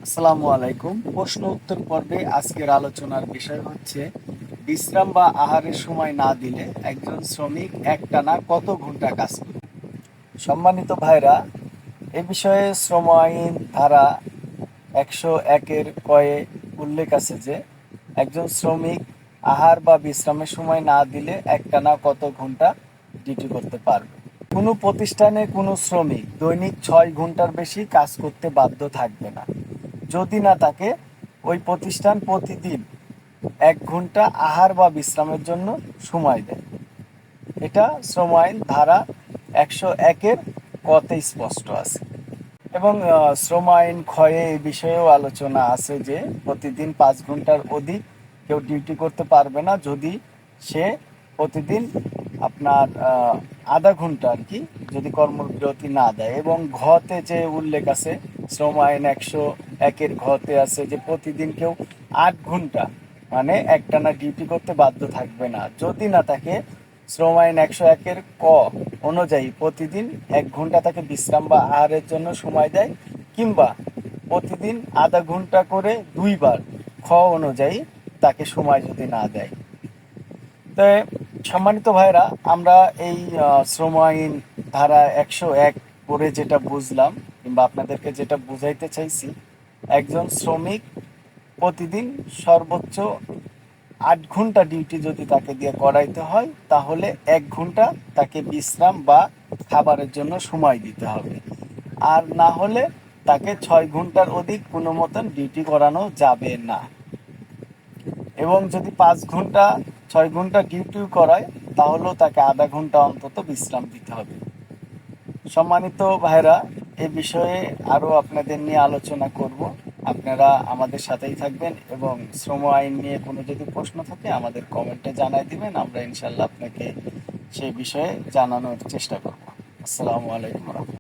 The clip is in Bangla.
আসসালামু আলাইকুম। প্রশ্ন উত্তর পর্বে আজকের আলোচনার বিষয় হচ্ছে বিশ্রাম বা আহারের সময় না দিলে একজন শ্রমিক একটানা কত ঘন্টা কাজ করে। সম্মানিত ভাইরা, এ বিষয়ে শ্রম আইন ধারা 101-এর কয়ে উল্লেখ আছে যে একজন শ্রমিক আহার বা বিশ্রামের সময় না দিলে একটানা কত ঘন্টা ডিউটি করতে পারবে। কোনো প্রতিষ্ঠানে কোনো শ্রমিক দৈনিক 6 ঘন্টার বেশি কাজ করতে বাধ্য থাকবে না, যদি না তাকে ওই প্রতিষ্ঠান প্রতিদিন 1 ঘন্টা আহার বা বিশ্রামের জন্য সময় দেয়। এটা শ্রম আইন ধারা 101-এর কতে স্পষ্ট আছে। এবং শ্রম আইন ক্ষয়ে এই বিষয়েও আলোচনা আছে যে প্রতিদিন 5 ঘন্টার অধিক কেউ ডিউটি করতে পারবে না, যদি সে প্রতিদিন আপনার আধা ঘন্টা আর কি যদি কর্মবিরতি না দেয়। এবং ঘতে যে উল্লেখ আছে শ্রম আইন 101-এর ঘতে আছে যে প্রতিদিন কেউ 8 ঘন্টা মানে একটানা ডিউটি করতে বাধ্য থাকবে না, যদি না তাকে শ্রম আইন 101-এর ক অনুযায়ী প্রতিদিন 1 ঘন্টা তাকে বিশ্রাম বা আহারের জন্য সময় দেয়, কিংবা প্রতিদিন আধা ঘন্টা করে 2বার খ অনুযায়ী তাকে সময় যদি না দেয়। তো সম্মানিত ভাইরা, আমরা এই শ্রম আইন ধারা 101 পড়ে যেটা বুঝলাম কিংবা আপনাদেরকে যেটা বুঝাইতে চাইছি, একজন শ্রমিক প্রতিদিন সর্বোচ্চ 8 ঘন্টা ডিউটি যদি তাকে দিয়ে করাইতে হয়, তাহলে 1 ঘন্টা তাকে বিশ্রাম বা খাবারের জন্য সময় দিতে হবে। আর না হলে তাকে 6 ঘন্টার অধিক কোনো মতন ডিউটি করানো যাবে না। এবং যদি 5 ঘন্টা 6 ঘন্টা ডিউটিও করায়, তাহলেও তাকে আধা ঘন্টা অন্তত বিশ্রাম দিতে হবে। সম্মানিত ভাইরা, এ বিষয়ে আরও আপনাদের নিয়ে আলোচনা করব। আপনারা আমাদের সাথেই থাকবেন এবং শ্রম আইন নিয়ে কোনো যদি প্রশ্ন থাকে আমাদের কমেন্টে জানাই দিবেন, আমরা ইনশাল্লাহ আপনাকে সেই বিষয়ে জানানোর চেষ্টা করব। আসসালামু আলাইকুম।